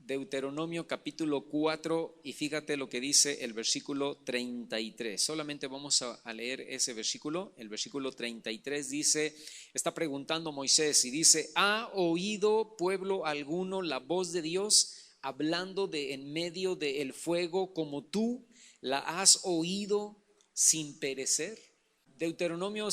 Deuteronomio capítulo 4 y fíjate lo que dice el versículo 33. Solamente vamos a leer ese versículo. El versículo 33 dice, está preguntando Moisés y dice: ¿ha oído pueblo alguno la voz de Dios hablando de en medio del fuego como tú la has oído sin perecer? Deuteronomio,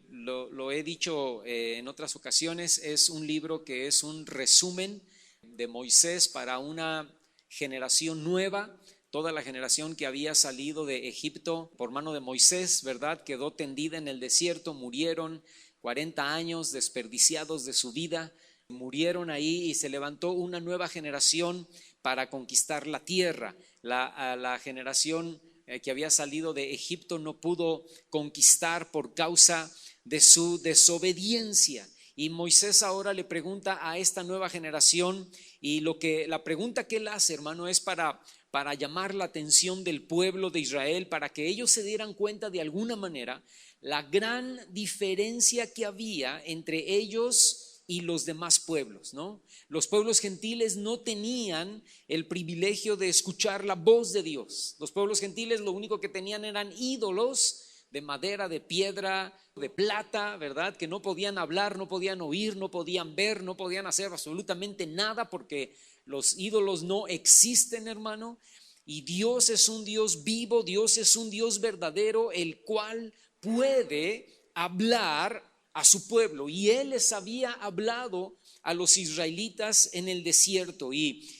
lo he dicho en otras ocasiones, es un libro que es un resumen de Moisés para una generación nueva. Toda la generación que había salido de Egipto por mano de Moisés, ¿verdad?, quedó tendida en el desierto, murieron 40 años desperdiciados de su vida, murieron ahí y se levantó una nueva generación para conquistar la tierra. La generación que había salido de Egipto no pudo conquistar por causa de su desobediencia. Y Moisés ahora le pregunta a esta nueva generación, y la pregunta que él hace, hermano, es para llamar la atención del pueblo de Israel, para que ellos se dieran cuenta de alguna manera la gran diferencia que había entre ellos y los demás pueblos, ¿no? Los pueblos gentiles no tenían el privilegio de escuchar la voz de Dios. Los pueblos gentiles lo único que tenían eran ídolos de madera, de piedra, de plata, ¿verdad?, que no podían hablar, no podían oír, no podían ver, no podían hacer absolutamente nada, porque los ídolos no existen, hermano. Y Dios es un Dios vivo, Dios es un Dios verdadero, el cual puede hablar a su pueblo. Y Él les había hablado a los israelitas en el desierto, y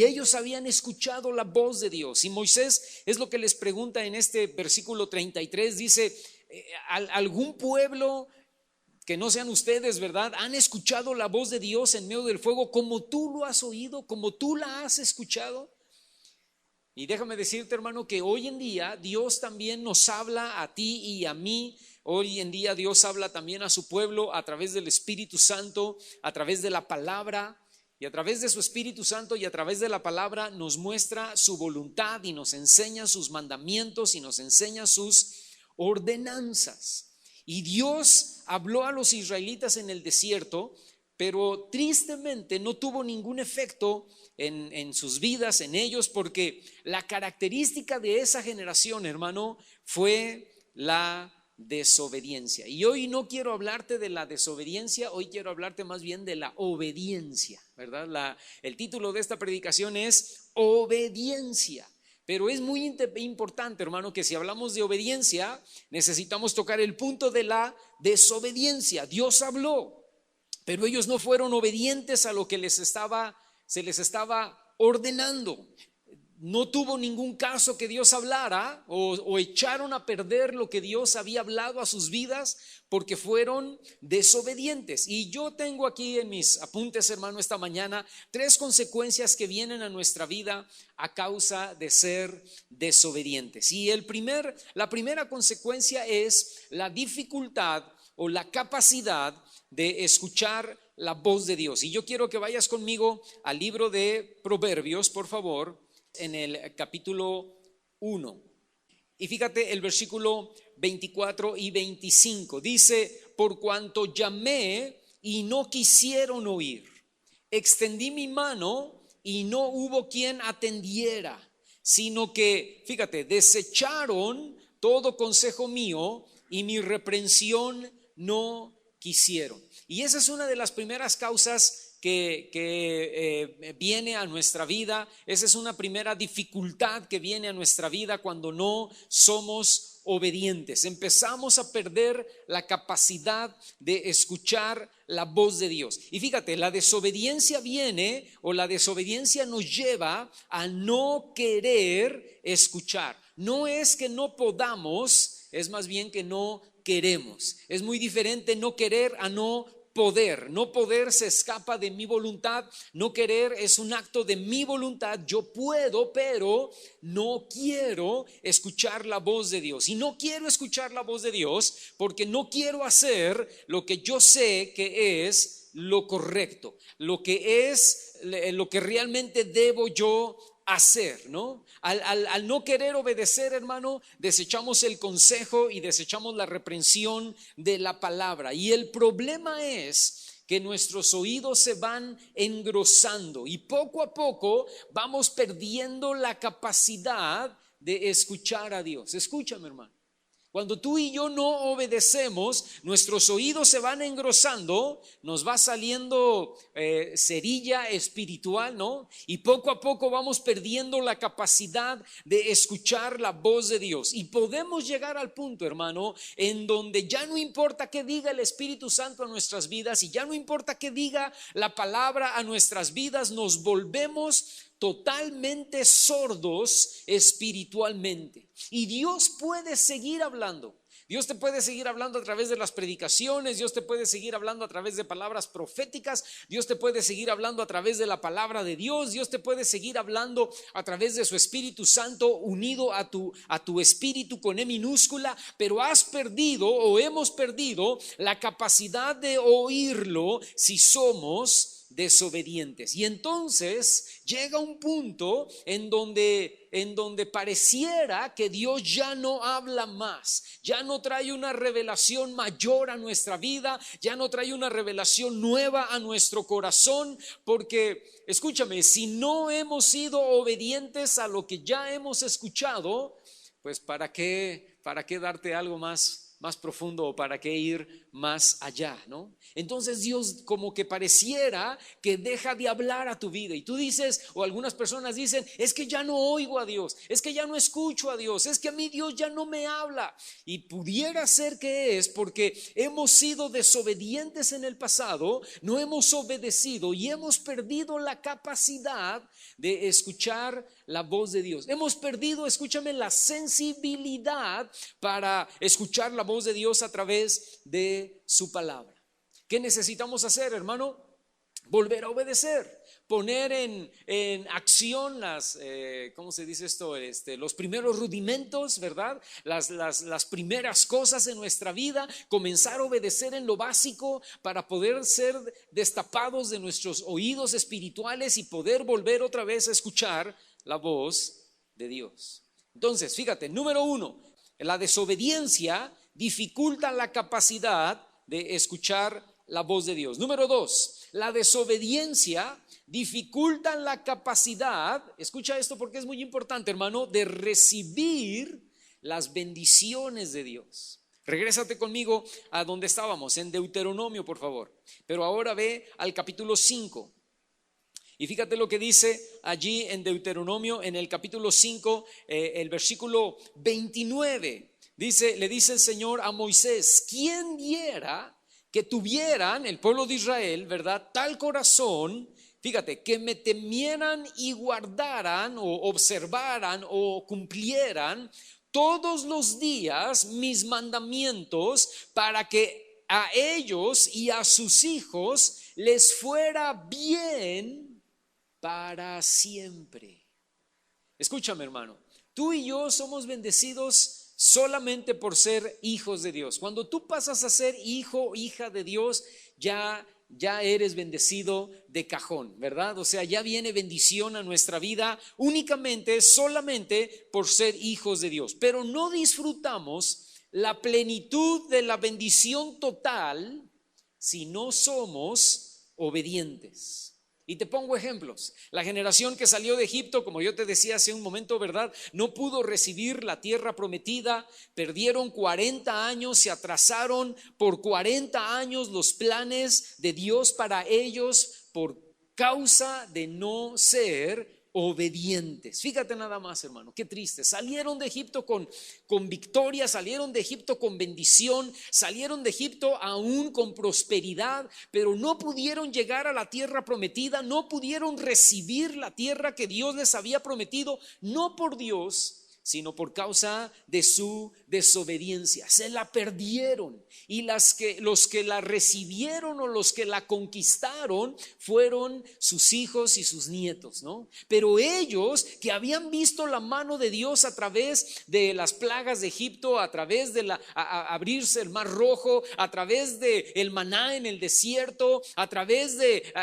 ellos habían escuchado la voz de Dios. Y Moisés es lo que les pregunta en este versículo 33, dice: ¿algún pueblo que no sean ustedes, verdad, han escuchado la voz de Dios en medio del fuego como tú lo has oído, como tú la has escuchado? Y déjame decirte, hermano, que hoy en día Dios también nos habla a ti y a mí. Hoy en día Dios habla también a su pueblo a través del Espíritu Santo, a través de la palabra. Y a través de su Espíritu Santo y a través de la palabra nos muestra su voluntad y nos enseña sus mandamientos y nos enseña sus ordenanzas. Y Dios habló a los israelitas en el desierto, pero tristemente no tuvo ningún efecto en sus vidas, en ellos, porque la característica de esa generación, hermano, fue la desobediencia. Y hoy no quiero hablarte de la desobediencia, hoy quiero hablarte más bien de la obediencia, ¿verdad? El título de esta predicación es obediencia. Pero es muy importante, hermano, que si hablamos de obediencia, necesitamos tocar el punto de la desobediencia. Dios habló, pero ellos no fueron obedientes a lo que se les estaba ordenando. No tuvo ningún caso que Dios hablara, o echaron a perder lo que Dios había hablado a sus vidas porque fueron desobedientes. Y yo tengo aquí en mis apuntes, hermano, esta mañana 3 consecuencias que vienen a nuestra vida a causa de ser desobedientes. Y la primera consecuencia es la dificultad o la capacidad de escuchar la voz de Dios. Y yo quiero que vayas conmigo al libro de Proverbios, por favor, en el capítulo 1. Y fíjate el versículo 24 y 25. Dice: por cuanto llamé y no quisieron oír, extendí mi mano y no hubo quien atendiera, sino que, fíjate, desecharon todo consejo mío y mi reprensión no quisieron. Y esa es una de las primeras causas que viene a nuestra vida. Esa es una primera dificultad que viene a nuestra vida cuando no somos obedientes. Empezamos a perder la capacidad de escuchar la voz de Dios. Y fíjate, la desobediencia la desobediencia nos lleva a no querer escuchar. No es que no podamos, es más bien que no queremos. Es muy diferente no querer a no poder. No poder se escapa de mi voluntad. No querer es un acto de mi voluntad. Yo puedo, pero no quiero escuchar la voz de Dios. Y no quiero escuchar la voz de Dios porque no quiero hacer lo que yo sé que es lo correcto, lo que realmente debo yo hacer, ¿no? Al no querer obedecer, hermano, desechamos el consejo y desechamos la reprensión de la palabra. Y el problema es que nuestros oídos se van engrosando y poco a poco vamos perdiendo la capacidad de escuchar a Dios. Escúchame, hermano. Cuando tú y yo no obedecemos, nuestros oídos se van engrosando, nos va saliendo cerilla espiritual, ¿no? Y poco a poco vamos perdiendo la capacidad de escuchar la voz de Dios. Y podemos llegar al punto, hermano, en donde ya no importa qué diga el Espíritu Santo a nuestras vidas y ya no importa qué diga la palabra a nuestras vidas, nos volvemos totalmente sordos espiritualmente. Y Dios puede seguir hablando. Dios te puede seguir hablando a través de las predicaciones, Dios te puede seguir hablando a través de palabras proféticas, Dios te puede seguir hablando a través de la palabra de Dios, Dios te puede seguir hablando a través de su Espíritu Santo unido a tu espíritu con E minúscula, pero has perdido o hemos perdido la capacidad de oírlo si somos desobedientes. Y entonces llega un punto en donde pareciera que Dios ya no habla más, ya no trae una revelación mayor a nuestra vida, ya no trae una revelación nueva a nuestro corazón, porque escúchame, si no hemos sido obedientes a lo que ya hemos escuchado, pues ¿para qué darte algo más profundo o para qué ir más allá, ¿no? Entonces Dios como que pareciera que deja de hablar a tu vida y tú dices, o algunas personas dicen, es que ya no oigo a Dios, es que ya no escucho a Dios, es que a mí Dios ya no me habla. Y pudiera ser que es porque hemos sido desobedientes en el pasado, no hemos obedecido y hemos perdido la capacidad de escuchar la voz de Dios. Hemos perdido, escúchame, la sensibilidad para escuchar la voz de Dios a través de su palabra. ¿Qué necesitamos hacer, hermano? Volver a obedecer, poner en acción las, ¿cómo se dice esto? Los primeros rudimentos, ¿verdad? Las primeras cosas en nuestra vida, comenzar a obedecer en lo básico para poder ser destapados de nuestros oídos espirituales y poder volver otra vez a escuchar la voz de Dios. Entonces, fíjate, número 1, la desobediencia dificulta la capacidad de escuchar la voz de Dios. Número 2, la desobediencia dificulta la capacidad, escucha esto porque es muy importante, hermano, de recibir las bendiciones de Dios. Regrésate conmigo a donde estábamos, en Deuteronomio, por favor. Pero ahora ve al capítulo 5. Y fíjate lo que dice allí en Deuteronomio, en el capítulo 5, el versículo 29. Le dice el Señor a Moisés, ¿quién diera que tuvieran el pueblo de Israel, ¿verdad?, tal corazón, fíjate, que me temieran y guardaran o observaran o cumplieran todos los días mis mandamientos para que a ellos y a sus hijos les fuera bien para siempre. Escúchame, hermano, tú y yo somos bendecidos solamente por ser hijos de Dios. Cuando tú pasas a ser hijo o hija de Dios, ya eres bendecido de cajón, ¿verdad? O sea, ya viene bendición a nuestra vida únicamente, solamente por ser hijos de Dios. Pero no disfrutamos la plenitud de la bendición total si no somos obedientes. Y te pongo ejemplos. La generación que salió de Egipto, como yo te decía hace un momento, ¿verdad?, no pudo recibir la tierra prometida, perdieron 40 años, se atrasaron por 40 años los planes de Dios para ellos por causa de no ser obedientes. Fíjate nada más, hermano, qué triste. Salieron de Egipto con victoria, salieron de Egipto con bendición, salieron de Egipto aún con prosperidad, pero no pudieron llegar a la tierra prometida, no pudieron recibir la tierra que Dios les había prometido, no por Dios, sino por causa de su desobediencia. Se la perdieron y los que la recibieron o los que la conquistaron fueron sus hijos y sus nietos, ¿no? Pero ellos que habían visto la mano de Dios a través de las plagas de Egipto, a través de abrirse el mar rojo, a través de el maná en el desierto, a través de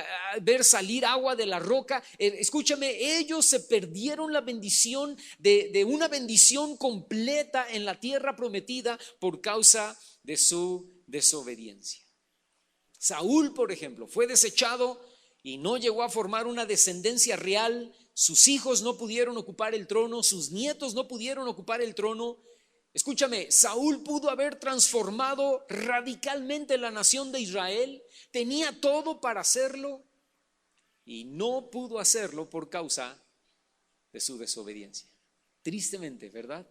ver salir agua de la roca, escúchame, ellos se perdieron la bendición de una bendición completa en la tierra prometida por causa de su desobediencia. Saúl, por ejemplo, fue desechado y no llegó a formar una descendencia real. Sus hijos no pudieron ocupar el trono, sus nietos no pudieron ocupar el trono. Escúchame, Saúl pudo haber transformado radicalmente la nación de Israel, tenía todo para hacerlo y no pudo hacerlo por causa de su desobediencia. Tristemente, ¿verdad?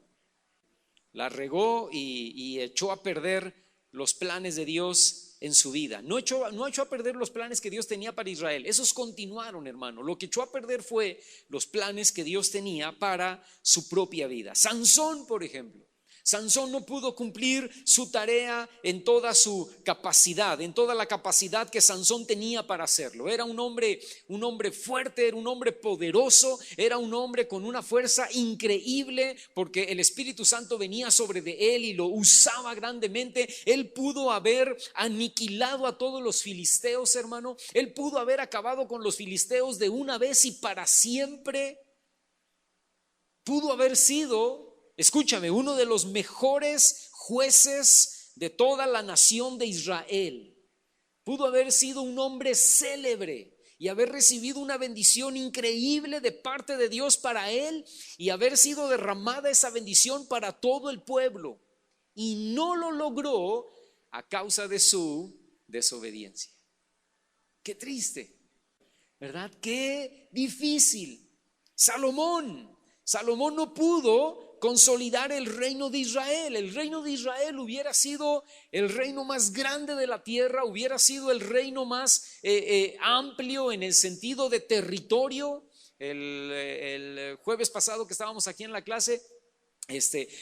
La regó y echó a perder los planes de Dios en su vida. No echó a perder los planes que Dios tenía para Israel. Esos continuaron, hermano. Lo que echó a perder fue los planes que Dios tenía para su propia vida. Sansón, por ejemplo. Sansón no pudo cumplir su tarea en toda su capacidad, en toda la capacidad que Sansón tenía para hacerlo. Era un hombre fuerte, era un hombre poderoso, era un hombre con una fuerza increíble porque el Espíritu Santo venía sobre de él y lo usaba grandemente. Él pudo haber aniquilado a todos los filisteos, hermano. Él pudo haber acabado con los filisteos de una vez y para siempre. Pudo haber sido, escúchame, uno de los mejores jueces de toda la nación de Israel. Pudo haber sido un hombre célebre y haber recibido una bendición increíble de parte de Dios para él y haber sido derramada esa bendición para todo el pueblo. Y no lo logró a causa de su desobediencia. Qué triste, ¿verdad? Qué difícil. Salomón no pudo consolidar el reino de Israel. El reino de Israel hubiera sido el reino más grande de la tierra, hubiera sido el reino más amplio en el sentido de territorio. El jueves pasado que estábamos aquí en la clase,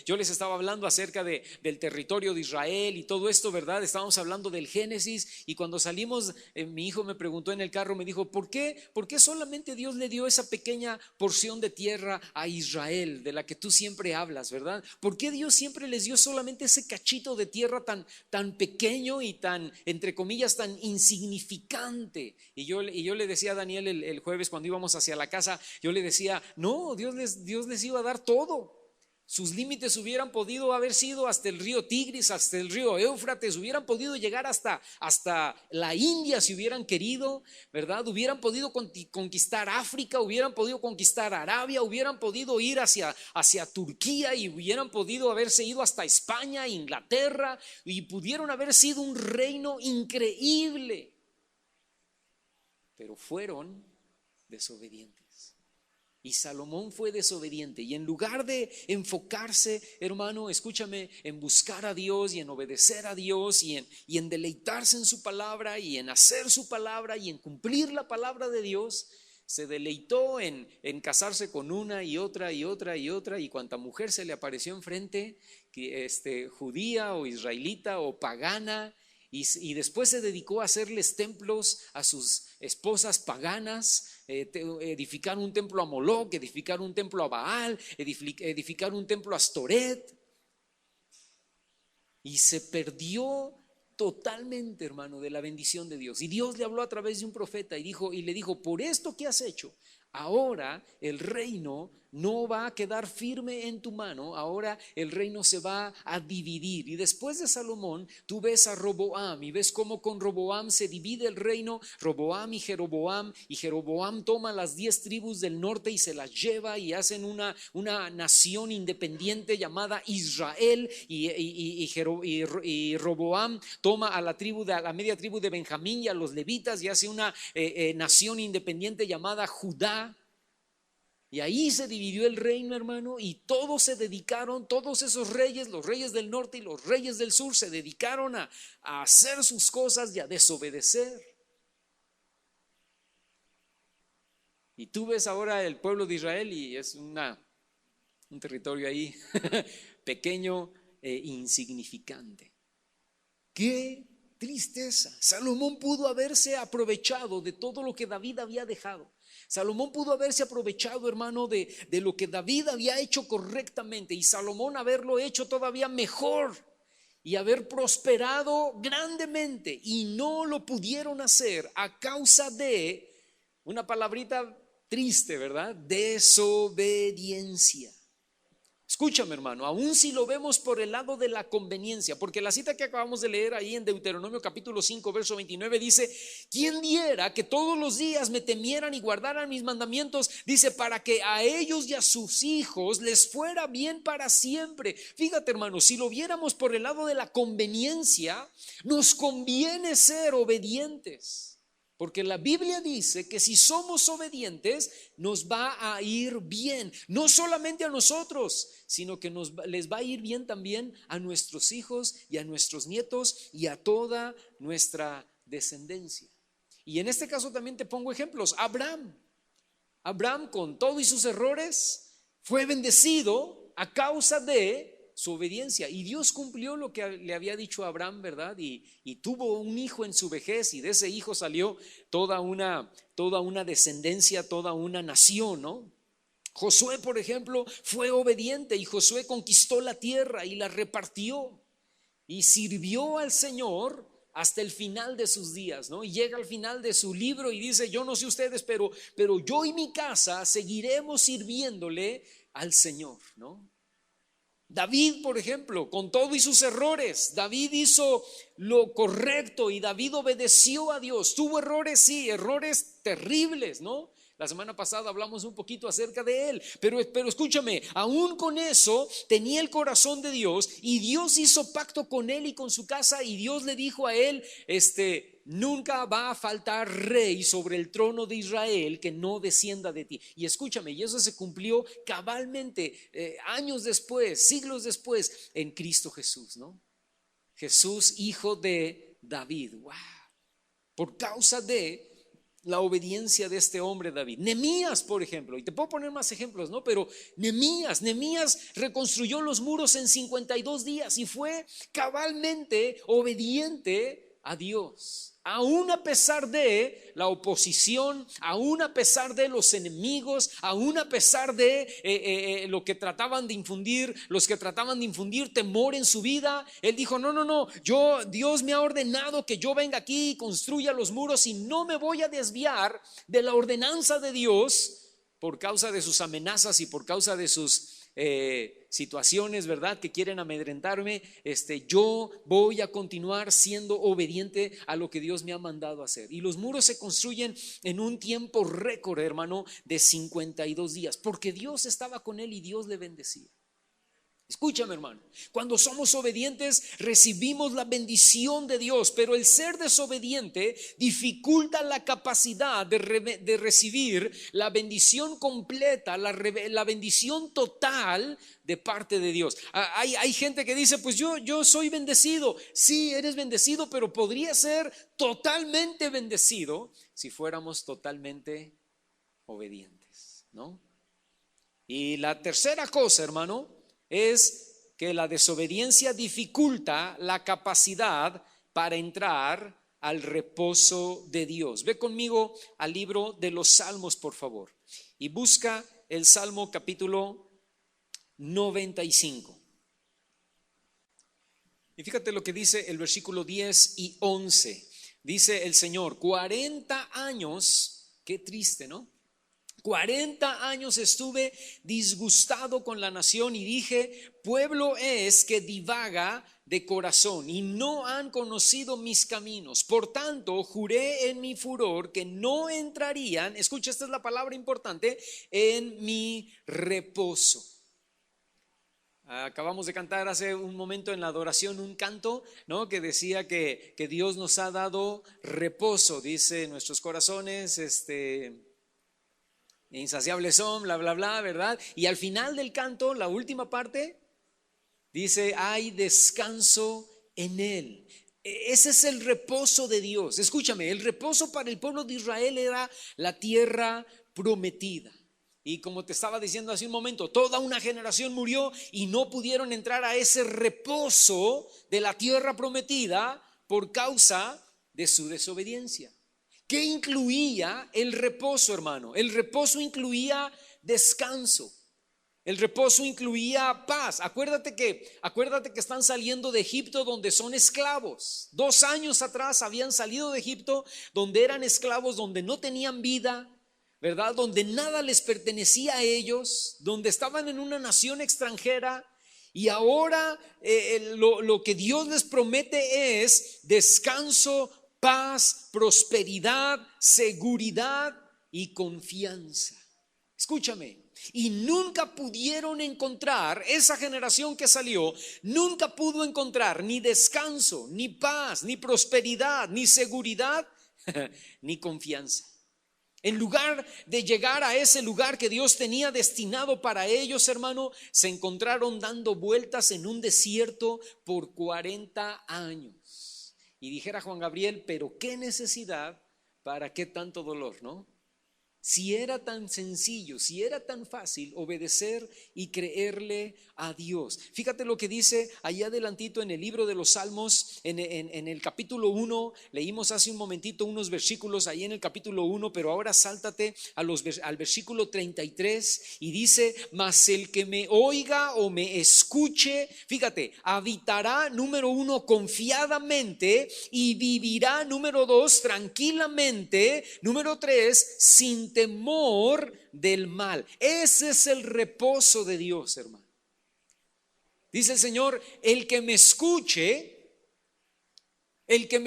yo les estaba hablando acerca del territorio de Israel y todo esto, ¿verdad? Estábamos hablando del Génesis y cuando salimos, mi hijo me preguntó en el carro, me dijo, ¿por qué solamente Dios le dio esa pequeña porción de tierra a Israel, de la que tú siempre hablas, ¿verdad? ¿Por qué Dios siempre les dio solamente ese cachito de tierra tan pequeño y tan, entre comillas, tan insignificante? Y yo le decía a Daniel el jueves cuando íbamos hacia la casa, yo le decía, no, Dios les iba a dar todo. Sus límites hubieran podido haber sido hasta el río Tigris, hasta el río Éufrates, hubieran podido llegar hasta la India si hubieran querido, ¿verdad? Hubieran podido conquistar África, hubieran podido conquistar Arabia, hubieran podido ir hacia Turquía y hubieran podido haberse ido hasta España, Inglaterra, y pudieron haber sido un reino increíble, pero fueron desobedientes. Y Salomón fue desobediente y en lugar de enfocarse, hermano, escúchame, en buscar a Dios y en obedecer a Dios y en deleitarse en su palabra y en hacer su palabra y en cumplir la palabra de Dios, se deleitó en casarse con una y otra y otra y otra y cuanta mujer se le apareció enfrente, judía o israelita o pagana, y después se dedicó a hacerles templos a sus esposas paganas, edificar un templo a Moloc, edificar un templo a Baal, edificar un templo a Astoret, y se perdió totalmente, hermano, de la bendición de Dios. Y Dios le habló a través de un profeta y le dijo, por esto que has hecho, ahora el reino no va a quedar firme en tu mano, ahora el reino se va a dividir. Y después de Salomón, tú ves a Roboam y ves cómo con Roboam se divide el reino, Roboam y Jeroboam toma las 10 tribus del norte y se las lleva y hacen una nación independiente llamada Israel, y Roboam toma a la media tribu de Benjamín y a los levitas y hace una nación independiente llamada Judá. Y ahí se dividió el reino, hermano, y todos se dedicaron, todos esos reyes, los reyes del norte y los reyes del sur, se dedicaron a hacer sus cosas y a desobedecer. Y tú ves ahora el pueblo de Israel y es un territorio ahí pequeño e insignificante. ¡Qué tristeza! Salomón pudo haberse aprovechado de todo lo que David había dejado. Salomón pudo haberse aprovechado, hermano, de lo que David había hecho correctamente y Salomón haberlo hecho todavía mejor y haber prosperado grandemente, y no lo pudieron hacer a causa de una palabrita triste, ¿verdad? Desobediencia. Escúchame, hermano, aun si lo vemos por el lado de la conveniencia, porque la cita que acabamos de leer ahí en Deuteronomio capítulo 5 verso 29 dice: ¿quién diera que todos los días me temieran y guardaran mis mandamientos? Dice, para que a ellos y a sus hijos les fuera bien para siempre. Fíjate, hermano, si lo viéramos por el lado de la conveniencia, nos conviene ser obedientes. Porque la Biblia dice que si somos obedientes nos va a ir bien, no solamente a nosotros, sino que les va a ir bien también a nuestros hijos y a nuestros nietos y a toda nuestra descendencia. Y en este caso también te pongo ejemplos. Abraham, con todo y sus errores, fue bendecido a causa de su obediencia, y Dios cumplió lo que le había dicho a Abraham, ¿verdad? Y tuvo un hijo en su vejez, y de ese hijo salió toda una descendencia, toda una nación, ¿no? Josué, por ejemplo, fue obediente, y Josué conquistó la tierra y la repartió y sirvió al Señor hasta el final de sus días, ¿no? Y llega al final de su libro y dice: yo no sé ustedes, pero yo y mi casa seguiremos sirviéndole al Señor, ¿no? David, por ejemplo, con todo y sus errores, David hizo lo correcto y David obedeció a Dios. Tuvo errores, sí, errores terribles, ¿no? La semana pasada hablamos un poquito acerca de él, pero escúchame, aún con eso tenía el corazón de Dios, y Dios hizo pacto con él y con su casa, y Dios le dijo a él: nunca va a faltar rey sobre el trono de Israel que no descienda de ti. Y escúchame, y eso se cumplió cabalmente años después, siglos después, en Cristo Jesús, ¿no? Jesús, hijo de David. Wow. Por causa de la obediencia de este hombre David. Nehemías, por ejemplo, y te puedo poner más ejemplos, ¿no? Pero Nehemías reconstruyó los muros en 52 días y fue cabalmente obediente a Dios. Aún a pesar de la oposición, aún a pesar de los enemigos, aún a pesar de lo que trataban de infundir, los que trataban de infundir temor en su vida, él dijo: no, Dios me ha ordenado que yo venga aquí y construya los muros, y no me voy a desviar de la ordenanza de Dios por causa de sus amenazas y por causa de sus situaciones, ¿verdad?, que quieren amedrentarme. Yo voy a continuar siendo obediente a lo que Dios me ha mandado hacer. Y los muros se construyen en un tiempo récord, hermano, de 52 días, porque Dios estaba con él y Dios le bendecía. Escúchame, hermano, cuando somos obedientes recibimos la bendición de Dios, pero el ser desobediente dificulta la capacidad de recibir la bendición completa, la bendición total de parte de Dios. Hay gente que dice: pues yo soy bendecido. Sí, eres bendecido, pero podría ser totalmente bendecido si fuéramos totalmente obedientes, ¿no? Y la tercera cosa, hermano, es que la desobediencia dificulta la capacidad para entrar al reposo de Dios. Ve conmigo al libro de los Salmos, por favor, y busca el Salmo capítulo 95. Y fíjate lo que dice el versículo 10 y 11. Dice el Señor: 40 años, qué triste, ¿no? 40 años estuve disgustado con la nación y dije: pueblo es que divaga de corazón y no han conocido mis caminos. Por tanto, juré en mi furor que no entrarían, escucha, esta es la palabra importante, en mi reposo. Acabamos de cantar hace un momento en la adoración un canto, ¿no?, que decía que Dios nos ha dado reposo, dice: nuestros corazones, insaciables son, bla, bla, bla, ¿verdad? Y al final del canto, la última parte, dice: hay descanso en él. Ese es el reposo de Dios. Escúchame, el reposo para el pueblo de Israel era la tierra prometida. Y como te estaba diciendo hace un momento, toda una generación murió y no pudieron entrar a ese reposo de la tierra prometida por causa de su desobediencia. ¿Qué incluía el reposo, hermano? El reposo incluía descanso. El reposo incluía paz. Acuérdate que están saliendo de Egipto, donde son esclavos. 2 años atrás habían salido de Egipto, donde eran esclavos, donde no tenían vida, ¿verdad? Donde nada les pertenecía a ellos, donde estaban en una nación extranjera. Y ahora lo que Dios les promete es descanso, paz, prosperidad, seguridad y confianza. Escúchame, y nunca pudieron encontrar, esa generación que salió, nunca pudo encontrar ni descanso, ni paz, ni prosperidad, ni seguridad, ni confianza. En lugar de llegar a ese lugar que Dios tenía destinado para ellos, hermano, se encontraron dando vueltas en un desierto por 40 años. Y dijera Juan Gabriel, pero qué necesidad, para qué tanto dolor, ¿no? Si era tan sencillo, si era tan fácil obedecer y creerle a Dios. Fíjate lo que dice allá adelantito en el libro de los Salmos, en el capítulo 1, leímos hace un momentito unos versículos ahí en el capítulo 1, pero ahora sáltate al versículo 33 y dice, mas el que me oiga o me escuche, fíjate, habitará, número 1, confiadamente y vivirá, número 2, tranquilamente, número 3, sin temor del mal. Ese es el reposo de Dios, hermano. Dice el Señor, el que me escuche, el que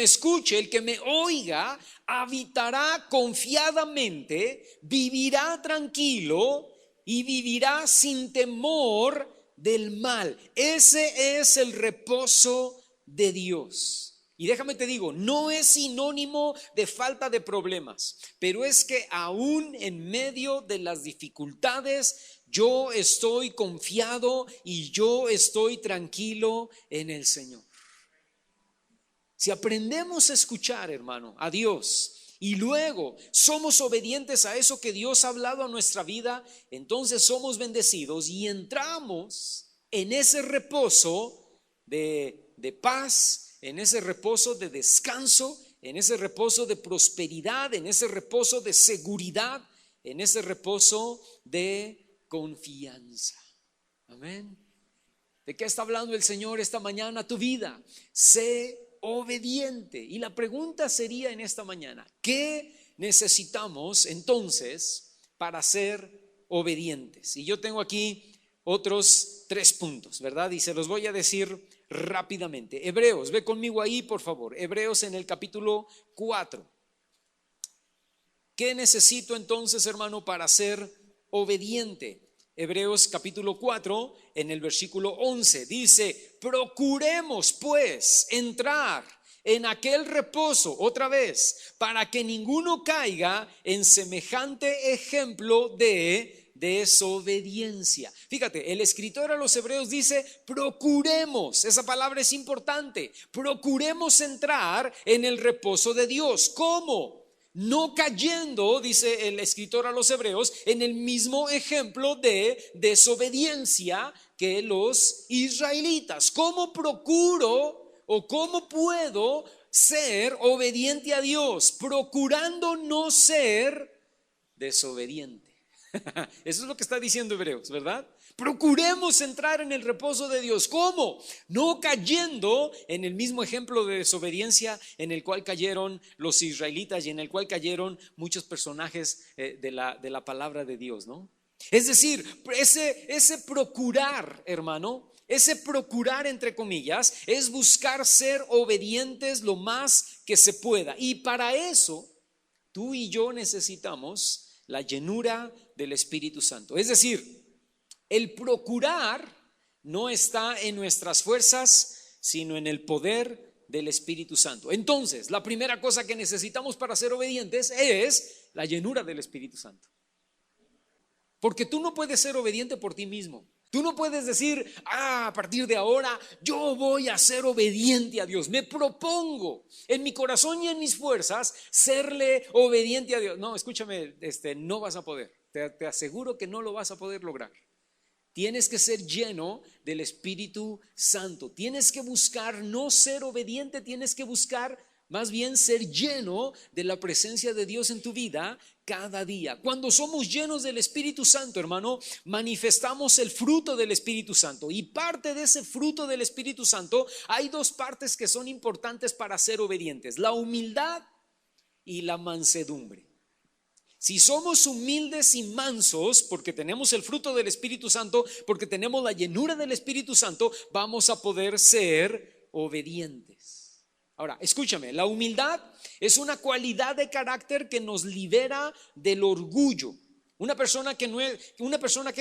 me oiga, habitará confiadamente, vivirá tranquilo y vivirá sin temor del mal. Ese es el reposo de Dios. Y déjame te digo, no es sinónimo de falta de problemas, pero es que aún en medio de las dificultades, yo estoy confiado y yo estoy tranquilo en el Señor. Si aprendemos a escuchar, hermano, a Dios, y luego somos obedientes a eso que Dios ha hablado a nuestra vida, entonces somos bendecidos y entramos en ese reposo de paz, en ese reposo de descanso, en ese reposo de prosperidad, en ese reposo de seguridad, en ese reposo de confianza. Amén. ¿De qué está hablando el Señor esta mañana? Tu vida. Sé obediente. Y la pregunta sería en esta mañana, ¿qué necesitamos entonces para ser obedientes? Y yo tengo aquí otros 3 puntos, ¿verdad? Y se los voy a decir rápidamente. Hebreos, ve conmigo ahí, por favor. Hebreos en el capítulo 4. ¿Qué necesito entonces, hermano, para ser obediente? Hebreos capítulo 4, en el versículo 11, dice, procuremos pues entrar en aquel reposo, otra vez, para que ninguno caiga en semejante ejemplo de desobediencia. Fíjate, el escritor a los Hebreos dice, procuremos, esa palabra es importante, procuremos entrar en el reposo de Dios. ¿Cómo? No cayendo, dice el escritor a los Hebreos, en el mismo ejemplo de desobediencia que los israelitas. ¿Cómo procuro o cómo puedo ser obediente a Dios? Procurando no ser desobediente. Eso es lo que está diciendo Hebreos, ¿verdad? Procuremos entrar en el reposo de Dios. ¿Cómo? No cayendo en el mismo ejemplo de desobediencia en el cual cayeron los israelitas y en el cual cayeron muchos personajes de la palabra de Dios, ¿no? Es decir, ese procurar, hermano, ese procurar entre comillas, es buscar ser obedientes lo más que se pueda. Y para eso, tú y yo necesitamos la llenura del Espíritu Santo. Es decir, el procurar no está en nuestras fuerzas, sino en el poder del Espíritu Santo. Entonces, la primera cosa que necesitamos para ser obedientes es la llenura del Espíritu Santo. Porque tú no puedes ser obediente por ti mismo. Tú no puedes decir, a partir de ahora yo voy a ser obediente a Dios. Me propongo en mi corazón y en mis fuerzas serle obediente a Dios. No, escúchame, no vas a poder. Te aseguro que no lo vas a poder lograr. Tienes que ser lleno del Espíritu Santo. Tienes que buscar no ser obediente, tienes que buscar más bien ser lleno de la presencia de Dios en tu vida cada día. Cuando somos llenos del Espíritu Santo, hermano, manifestamos el fruto del Espíritu Santo. Y parte de ese fruto del Espíritu Santo, hay 2 partes que son importantes para ser obedientes: la humildad y la mansedumbre. Si somos humildes y mansos, porque tenemos el fruto del Espíritu Santo, porque tenemos la llenura del Espíritu Santo, vamos a poder ser obedientes. Ahora, escúchame, la humildad es una cualidad de carácter que nos libera del orgullo. Una persona que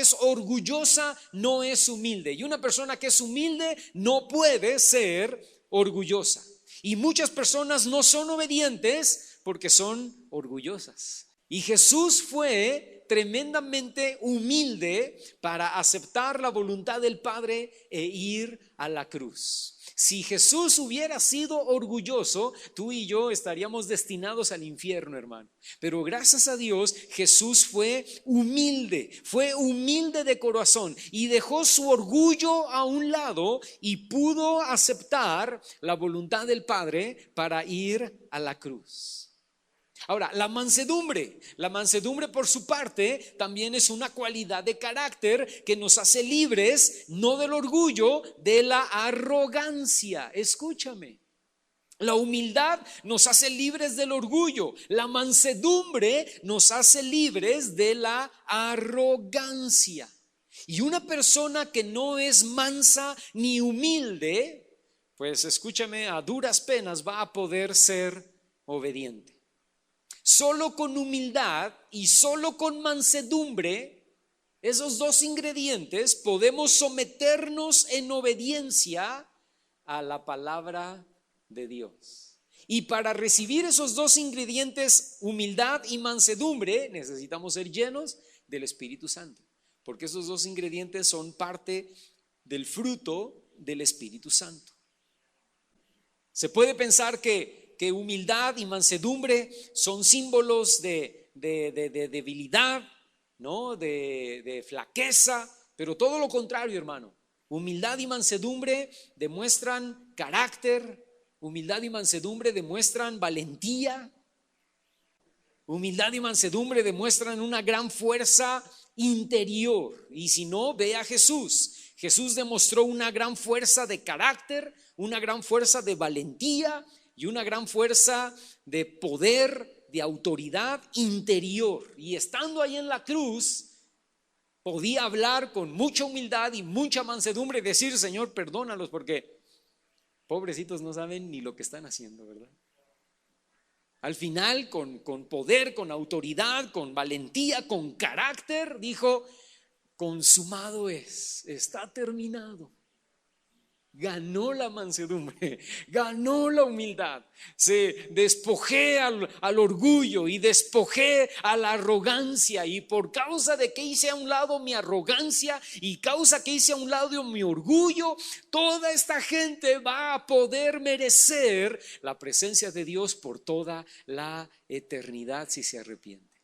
es orgullosa no es humilde, y una persona que es humilde no puede ser orgullosa. Y muchas personas no son obedientes porque son orgullosas. Y Jesús fue tremendamente humilde para aceptar la voluntad del Padre e ir a la cruz. Si Jesús hubiera sido orgulloso, tú y yo estaríamos destinados al infierno, hermano. Pero gracias a Dios, Jesús fue humilde de corazón y dejó su orgullo a un lado y pudo aceptar la voluntad del Padre para ir a la cruz. Ahora, la mansedumbre por su parte también es una cualidad de carácter que nos hace libres, no del orgullo, de la arrogancia. Escúchame. La humildad nos hace libres del orgullo. La mansedumbre nos hace libres de la arrogancia. Y una persona que no es mansa ni humilde, pues escúchame, a duras penas va a poder ser obediente. Solo con humildad y solo con mansedumbre, esos dos ingredientes, podemos someternos en obediencia a la palabra de Dios. Y para recibir esos dos ingredientes, humildad y mansedumbre, necesitamos ser llenos del Espíritu Santo, porque esos dos ingredientes son parte del fruto del Espíritu Santo. Se puede pensar que humildad y mansedumbre son símbolos de debilidad, ¿no? De flaqueza, pero todo lo contrario, hermano. Humildad y mansedumbre demuestran carácter, humildad y mansedumbre demuestran valentía, humildad y mansedumbre demuestran una gran fuerza interior. Y si no, ve a Jesús. Jesús demostró una gran fuerza de carácter, una gran fuerza de valentía y una gran fuerza de poder, de autoridad interior. Y estando ahí en la cruz, podía hablar con mucha humildad y mucha mansedumbre y decir: Señor, perdónalos porque pobrecitos no saben ni lo que están haciendo, ¿verdad? Al final, con poder, con autoridad, con valentía, con carácter, dijo: consumado es, está terminado. Ganó la mansedumbre, ganó la humildad. Se despojé al orgullo y despojé a la arrogancia. Y por causa de que hice a un lado mi arrogancia y causa que hice a un lado mi orgullo, toda esta gente va a poder merecer la presencia de Dios por toda la eternidad si se arrepiente.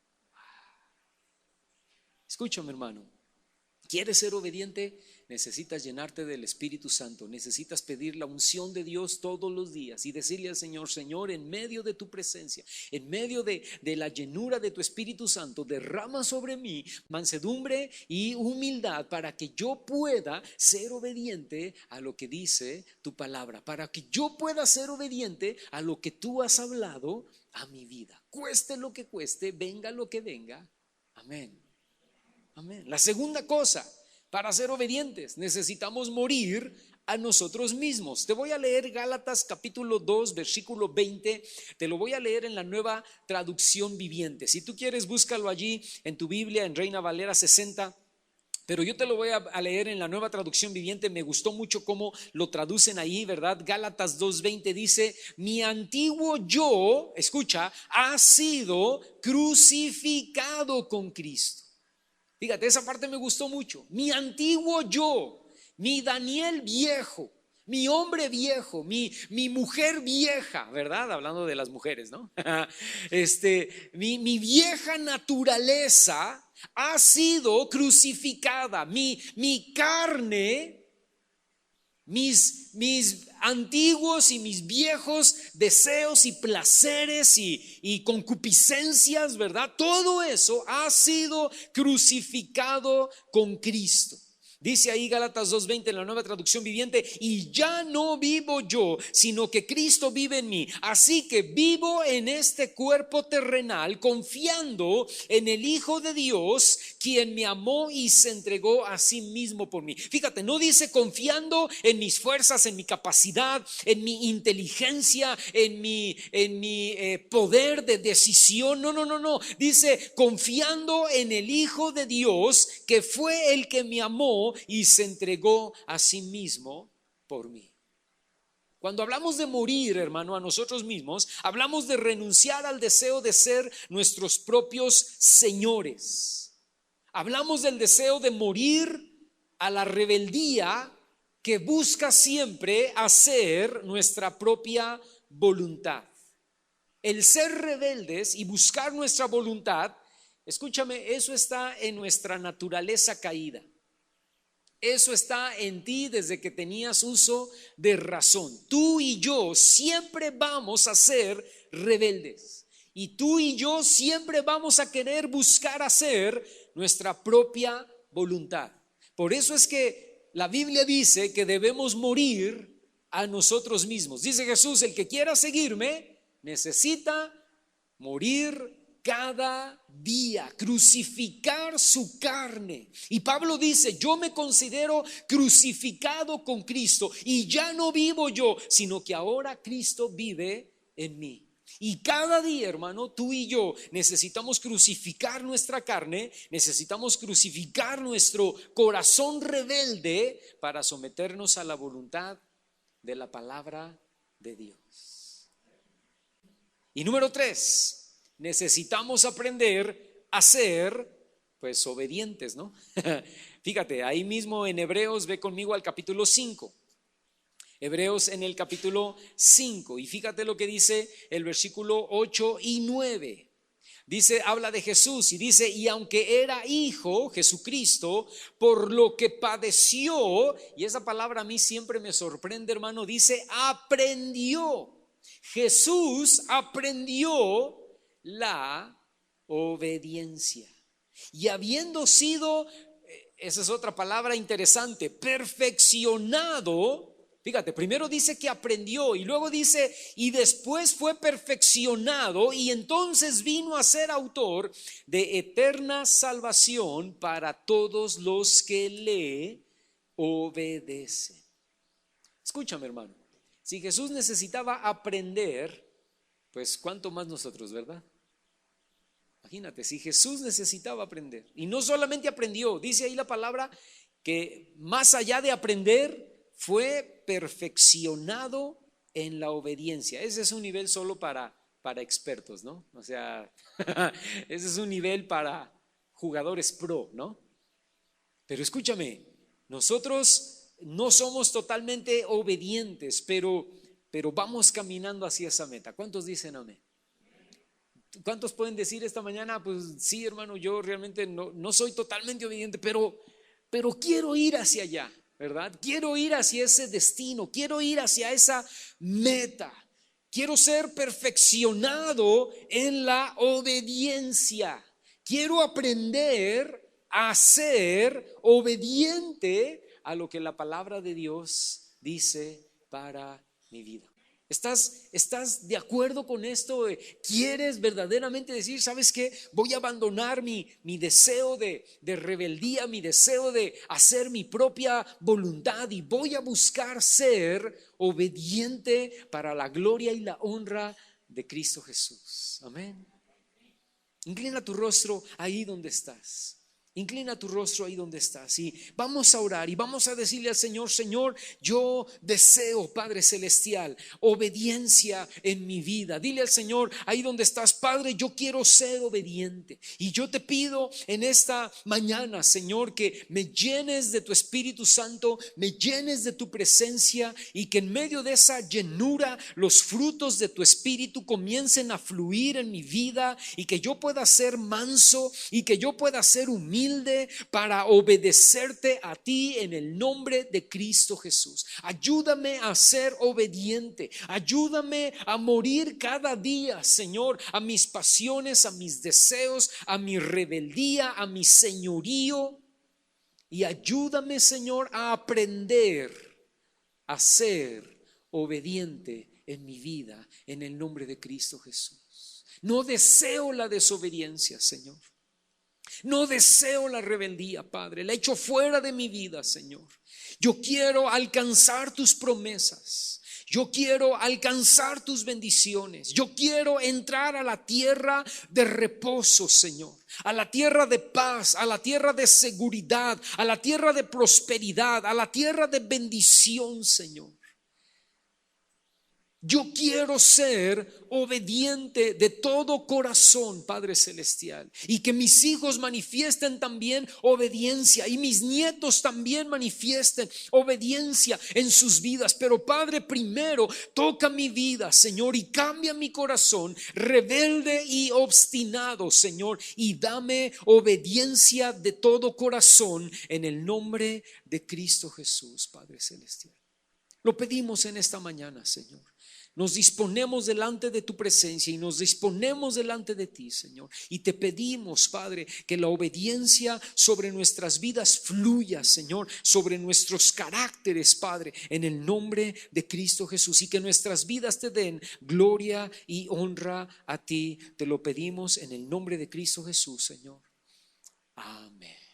Escúchame, hermano. ¿Quieres ser obediente? Necesitas llenarte del Espíritu Santo. Necesitas pedir la unción de Dios todos los días y decirle al Señor: Señor, en medio de tu presencia, en medio de la llenura de tu Espíritu Santo, derrama sobre mí mansedumbre y humildad para que yo pueda ser obediente a lo que dice tu palabra, para que yo pueda ser obediente a lo que tú has hablado a mi vida. Cueste lo que cueste, venga lo que venga. Amén. Amén. La segunda cosa, para ser obedientes, necesitamos morir a nosotros mismos. Te voy a leer Gálatas capítulo 2, versículo 20. Te lo voy a leer en la Nueva Traducción Viviente. Si tú quieres, búscalo allí en tu Biblia, en Reina Valera 60. Pero yo te lo voy a leer en la Nueva Traducción Viviente. Me gustó mucho cómo lo traducen ahí, ¿verdad? Gálatas 2:20 dice: mi antiguo yo, escucha, ha sido crucificado con Cristo. Fíjate, esa parte me gustó mucho. Mi antiguo yo, mi Daniel viejo, mi hombre viejo, mi mujer vieja, ¿verdad? Hablando de las mujeres, ¿no? Mi vieja naturaleza ha sido crucificada. Mi carne, mis antiguos y mis viejos deseos y placeres y concupiscencias, ¿verdad? Todo eso ha sido crucificado con Cristo. Dice ahí Gálatas 2:20 en la Nueva Traducción Viviente: y ya no vivo yo, sino que Cristo vive en mí. Así que vivo en este cuerpo terrenal, confiando en el Hijo de Dios, quien me amó y se entregó a sí mismo por mí. Fíjate, no dice confiando en mis fuerzas, en mi capacidad, en mi inteligencia, en mi poder de decisión. No. Dice confiando en el Hijo de Dios, que fue el que me amó y se entregó a sí mismo por mí. Cuando hablamos de morir, hermano, a nosotros mismos, hablamos de renunciar al deseo de ser nuestros propios señores. Hablamos del deseo de morir a la rebeldía que busca siempre hacer nuestra propia voluntad. El ser rebeldes y buscar nuestra voluntad, escúchame, eso está en nuestra naturaleza caída. Eso está en ti desde que tenías uso de razón. Tú y yo siempre vamos a ser rebeldes. Y tú y yo siempre vamos a querer buscar hacer nuestra propia voluntad. Por eso es que la Biblia dice que debemos morir a nosotros mismos. Dice Jesús: el que quiera seguirme necesita morir cada día, crucificar su carne. Y Pablo dice: yo me considero crucificado con Cristo, y ya no vivo yo, sino que ahora Cristo vive en mí. Y cada día, hermano, tú y yo necesitamos crucificar nuestra carne, necesitamos crucificar nuestro corazón rebelde para someternos a la voluntad de la palabra de Dios. Y número 3, necesitamos aprender a ser, pues, obedientes, ¿no? Fíjate, ahí mismo en Hebreos, ve conmigo al capítulo 5. Hebreos en el capítulo 5, y fíjate lo que dice el versículo 8 y 9. Dice, habla de Jesús y dice: y aunque era hijo, Jesucristo, por lo que padeció, y esa palabra a mí siempre me sorprende, hermano, dice aprendió. Jesús aprendió la obediencia. Y habiendo sido, esa es otra palabra interesante, perfeccionado. Fíjate, primero dice que aprendió y luego dice y después fue perfeccionado, y entonces vino a ser autor de eterna salvación para todos los que le obedecen. Escúchame, hermano, si Jesús necesitaba aprender, pues cuánto más nosotros, ¿verdad? Imagínate, si Jesús necesitaba aprender, y no solamente aprendió, dice ahí la palabra que más allá de aprender, fue perfeccionado en la obediencia. Ese es un nivel solo para expertos, ¿no? O sea, ese es un nivel para jugadores pro, ¿no? Pero escúchame, nosotros no somos totalmente obedientes, pero vamos caminando hacia esa meta. ¿Cuántos dicen amén? ¿Cuántos pueden decir esta mañana? Pues sí, hermano, yo realmente no soy totalmente obediente, pero quiero ir hacia allá, ¿verdad? Quiero ir hacia ese destino, quiero ir hacia esa meta. Quiero ser perfeccionado en la obediencia. Quiero aprender a ser obediente a lo que la palabra de Dios dice para mi vida. ¿Estás de acuerdo con esto? ¿Quieres verdaderamente decir, sabes qué? Voy a abandonar mi deseo de rebeldía, mi deseo de hacer mi propia voluntad, y voy a buscar ser obediente para la gloria y la honra de Cristo Jesús? Amén. Inclina tu rostro ahí donde estás. Inclina tu rostro ahí donde estás y vamos a orar y vamos a decirle al Señor: Señor, yo deseo, Padre Celestial, obediencia en mi vida. Dile al Señor ahí donde estás: Padre, yo quiero ser obediente. Y yo te pido en esta mañana, Señor, que me llenes de tu Espíritu Santo, me llenes de tu presencia, y que en medio de esa llenura los frutos de tu Espíritu comiencen a fluir en mi vida, y que yo pueda ser manso y que yo pueda ser humilde para obedecerte a ti en el nombre de Cristo Jesús. Ayúdame a ser obediente, ayúdame a morir cada día, Señor, a mis pasiones, a mis deseos, a mi rebeldía, a mi señorío, Y ayúdame, Señor, a aprender a ser obediente en mi vida, en el nombre de Cristo Jesús. No deseo la desobediencia, Señor. No deseo la rebeldía, Padre. La echo fuera de mi vida, Señor. Yo quiero alcanzar tus promesas. Yo quiero alcanzar tus bendiciones. Yo quiero entrar a la tierra de reposo, Señor. A la tierra de paz, a la tierra de seguridad, a la tierra de prosperidad, a la tierra de bendición, Señor. Yo quiero ser obediente de todo corazón, Padre Celestial, y que mis hijos manifiesten también obediencia y mis nietos también manifiesten obediencia en sus vidas. Pero Padre, primero toca mi vida, Señor, y cambia mi corazón rebelde y obstinado, Señor, y dame obediencia de todo corazón en el nombre de Cristo Jesús, Padre Celestial. Lo pedimos en esta mañana, Señor. Nos disponemos delante de tu presencia y nos disponemos delante de ti, Señor. Y te pedimos, Padre, que la obediencia sobre nuestras vidas fluya, Señor, sobre nuestros caracteres, Padre, en el nombre de Cristo Jesús. Y que nuestras vidas te den gloria y honra a ti. Te lo pedimos en el nombre de Cristo Jesús, Señor. Amén.